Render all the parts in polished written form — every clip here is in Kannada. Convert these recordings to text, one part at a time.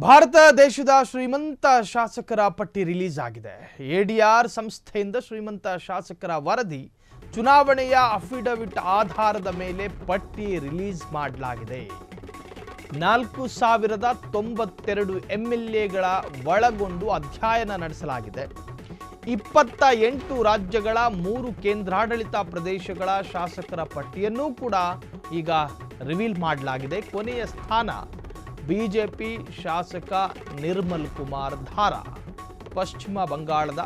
ಭಾರತ ದೇಶದ ಶ್ರೀಮಂತ ಶಾಸಕರ ಪಟ್ಟಿ ರಿಲೀಸ್ ಆಗಿದೆ. ಎಡಿಆರ್ ಸಂಸ್ಥೆಯಿಂದ ಶ್ರೀಮಂತ ಶಾಸಕರ ವರದಿ ಚುನಾವಣೆಯ ಅಫಿಡವಿಟ್ ಆಧಾರದ ಮೇಲೆ ಪಟ್ಟಿ ರಿಲೀಸ್ ಮಾಡಲಾಗಿದೆ. 4092 ಎಂಎಲ್ಎಗಳ ಒಳಗೊಂಡು ಅಧ್ಯಯನ ನಡೆಸಲಾಗಿದೆ. 28 ರಾಜ್ಯಗಳ 3 ಕೇಂದ್ರಾಡಳಿತ ಪ್ರದೇಶಗಳ ಶಾಸಕರ ಪಟ್ಟಿಯನ್ನು ಕೂಡ ಈಗ ರಿವೀಲ್ ಮಾಡಲಾಗಿದೆ. ಕೊನೆಯ ಸ್ಥಾನ ಬಿಜೆಪಿ ಶಾಸಕ ನಿರ್ಮಲ್ ಕುಮಾರ್ ಧಾರಾ. ಪಶ್ಚಿಮ ಬಂಗಾಳದ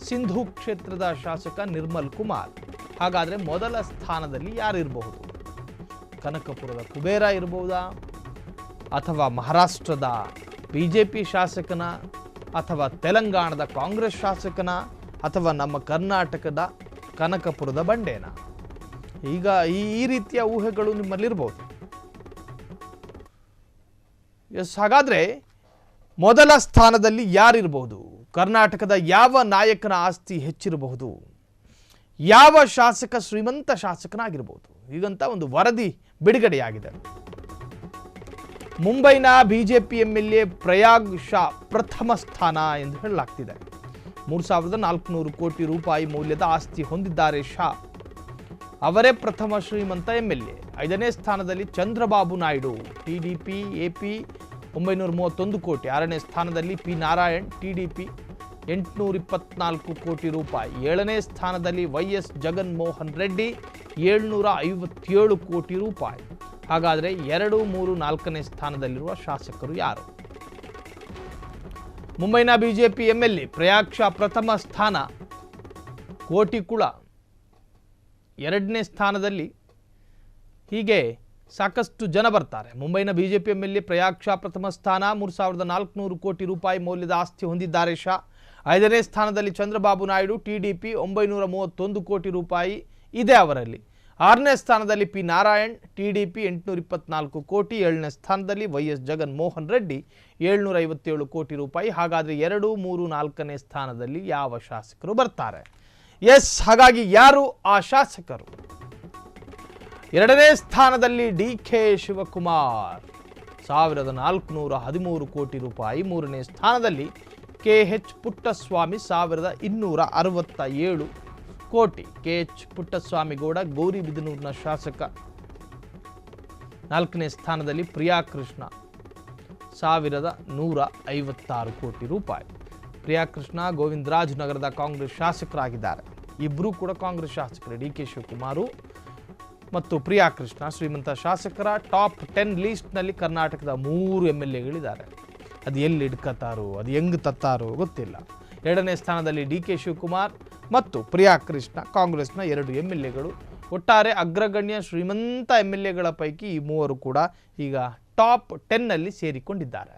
ಸಿಂಧು ಕ್ಷೇತ್ರದ ಶಾಸಕ ನಿರ್ಮಲ್ ಕುಮಾರ್. ಹಾಗಾದರೆ ಮೊದಲ ಸ್ಥಾನದಲ್ಲಿ ಯಾರಿರಬಹುದು? ಕನಕಪುರದ ಕುಬೇರ ಇರಬಹುದಾ, ಅಥವಾ ಮಹಾರಾಷ್ಟ್ರದ ಬಿಜೆಪಿ ಶಾಸಕನ, ಅಥವಾ ತೆಲಂಗಾಣದ ಕಾಂಗ್ರೆಸ್ ಶಾಸಕನ, ಅಥವಾ ನಮ್ಮ ಕರ್ನಾಟಕದ ಕನಕಪುರದ ಬಂಡೇನ? ಈಗ ಈ ರೀತಿಯ ಊಹೆಗಳು ನಿಮ್ಮಲ್ಲಿರ್ಬೋದು. ಹಾಗಾದರೆ ಮೊದಲ ಸ್ಥಾನದಲ್ಲಿ ಯಾರಿರಬಹುದು? ಕರ್ನಾಟಕದ ಯಾವ ನಾಯಕನ ಆಸ್ತಿ ಹೆಚ್ಚಿರಬಹುದು? ಯಾವ ಶಾಸಕ ಶ್ರೀಮಂತ ಶಾಸಕನಾಗಿರಬಹುದು? ಹೀಗಂತ ಒಂದು ವರದಿ ಬಿಡುಗಡೆಯಾಗಿದೆ. ಮುಂಬೈನ ಬಿಜೆಪಿ ಎಂಎಲ್ಎ ಪ್ರಯಾಗ್ ಶಾ ಪ್ರಥಮ ಸ್ಥಾನ ಎಂದು ಹೇಳಲಾಗ್ತಿದೆ. 3400 ಕೋಟಿ ರೂಪಾಯಿ ಮೌಲ್ಯದ ಆಸ್ತಿ ಹೊಂದಿದ್ದಾರೆ ಶಾ. ಅವರೇ ಪ್ರಥಮ ಶ್ರೀಮಂತ ಎಂಎಲ್ಎ. 5ನೇ ಸ್ಥಾನದಲ್ಲಿ ಚಂದ್ರಬಾಬು ನಾಯ್ಡು ಟಿಡಿಪಿ ಎಪಿ 931 ಕೋಟಿ. 6ನೇ ಸ್ಥಾನದಲ್ಲಿ ಪಿ ನಾರಾಯಣ್ ಟಿಡಿಪಿ 824 ಕೋಟಿ ರೂಪಾಯಿ. 7ನೇ ಸ್ಥಾನದಲ್ಲಿ ವೈಎಸ್ ಜಗನ್ಮೋಹನ್ ರೆಡ್ಡಿ 757 ಕೋಟಿ ರೂಪಾಯಿ. ಹಾಗಾದರೆ 2, 3, 4ನೇ ಸ್ಥಾನದಲ್ಲಿರುವ ಶಾಸಕರು ಯಾರು? ಮುಂಬೈನ ಬಿಜೆಪಿ ಎಂಎಲ್ಎ ಪ್ರಯಾಗ್ ಶಾ ಪ್ರಥಮ ಸ್ಥಾನ, ಕೋಟಿ ಕುಳ 2ನೇ ಸ್ಥಾನದಲ್ಲಿ. ಹೀಗೆ ಸಾಕಷ್ಟು ಜನ ಬರ್ತಾರೆ. ಮುಂಬೈನ ಬಿಜೆಪಿ ಎಂಎಲ್ಎ ಪ್ರಯಾಗ್ ಶಾ ಪ್ರಥಮ ಸ್ಥಾನ, 3400 ಕೋಟಿ ರೂಪಾಯಿ ಮೌಲ್ಯದ ಆಸ್ತಿ ಹೊಂದಿದ್ದಾರೆ ಶಾ. 5ನೇ ಸ್ಥಾನದಲ್ಲಿ ಚಂದ್ರಬಾಬು ನಾಯ್ಡು ಟಿಡಿಪಿ 931 ಕೋಟಿ ರೂಪಾಯಿ ಇದೆ ಅವರಲ್ಲಿ. 6ನೇ ಸ್ಥಾನದಲ್ಲಿ ಪಿ ನಾರಾಯಣ್ ಟಿಡಿಪಿ 824 ಕೋಟಿ. 7ನೇ ಸ್ಥಾನದಲ್ಲಿ ವೈಎಸ್ ಜಗನ್ಮೋಹನ್ ರೆಡ್ಡಿ 757 ಕೋಟಿ ರೂಪಾಯಿ. ಹಾಗಾದರೆ 2, 3, 4ನೇ ಸ್ಥಾನದಲ್ಲಿ ಯಾವ ಶಾಸಕರು ಬರ್ತಾರೆ? ಹಾಗಾಗಿ ಯಾರು ಆ ಶಾಸಕರು? 2ನೇ ಸ್ಥಾನದಲ್ಲಿ ಡಿಕೆ ಶಿವಕುಮಾರ್ 1413 ಕೋಟಿ ರೂಪಾಯಿ. 3ನೇ ಸ್ಥಾನದಲ್ಲಿ ಕೆಎಚ್ ಪುಟ್ಟಸ್ವಾಮಿ 1267 ಕೋಟಿ. ಕೆಎಚ್ ಪುಟ್ಟಸ್ವಾಮಿ ಗೌಡ ಗೌರಿಬಿದನೂರಿನ ಶಾಸಕ. 4ನೇ ಸ್ಥಾನದಲ್ಲಿ ಪ್ರಿಯಾ ಕೃಷ್ಣ 1156 ಕೋಟಿ ರೂಪಾಯಿ. ಪ್ರಿಯಾ ಕೃಷ್ಣ ಗೋವಿಂದರಾಜ್ ನಗರದ ಕಾಂಗ್ರೆಸ್ ಶಾಸಕರಾಗಿದ್ದಾರೆ. ಇಬ್ಬರೂ ಕೂಡ ಕಾಂಗ್ರೆಸ್ ಶಾಸಕರು. ಡಿಕೆ ಶಿವಕುಮಾರ್ ಮತ್ತು ಪ್ರಿಯಾ ಕೃಷ್ಣ ಶ್ರೀಮಂತ ಶಾಸಕರ ಟಾಪ್ 10 ಲೀಸ್ಟ್ನಲ್ಲಿ ಕರ್ನಾಟಕದ 3 ಎಂಎಲ್ಎಗಳಿದ್ದಾರೆ. ಅದು ಎಲ್ಲಿ ಇಡ್ಕತ್ತಾರೋ, ಅದು ಹೆಂಗೆ ತತ್ತಾರೋ ಗೊತ್ತಿಲ್ಲ. 2ನೇ ಸ್ಥಾನದಲ್ಲಿ ಡಿಕೆ ಶಿವಕುಮಾರ್ ಮತ್ತು ಪ್ರಿಯಾ ಕೃಷ್ಣ ಕಾಂಗ್ರೆಸ್ನ 2 ಎಂಎಲ್ಎಗಳು. ಒಟ್ಟಾರೆ ಅಗ್ರಗಣ್ಯ ಶ್ರೀಮಂತ ಎಂಎಲ್ಎಗಳ ಪೈಕಿ ಈ 3 ಕೂಡ ಈಗ ಟಾಪ್ 10ನಲ್ಲಿ ಸೇರಿಕೊಂಡಿದ್ದಾರೆ.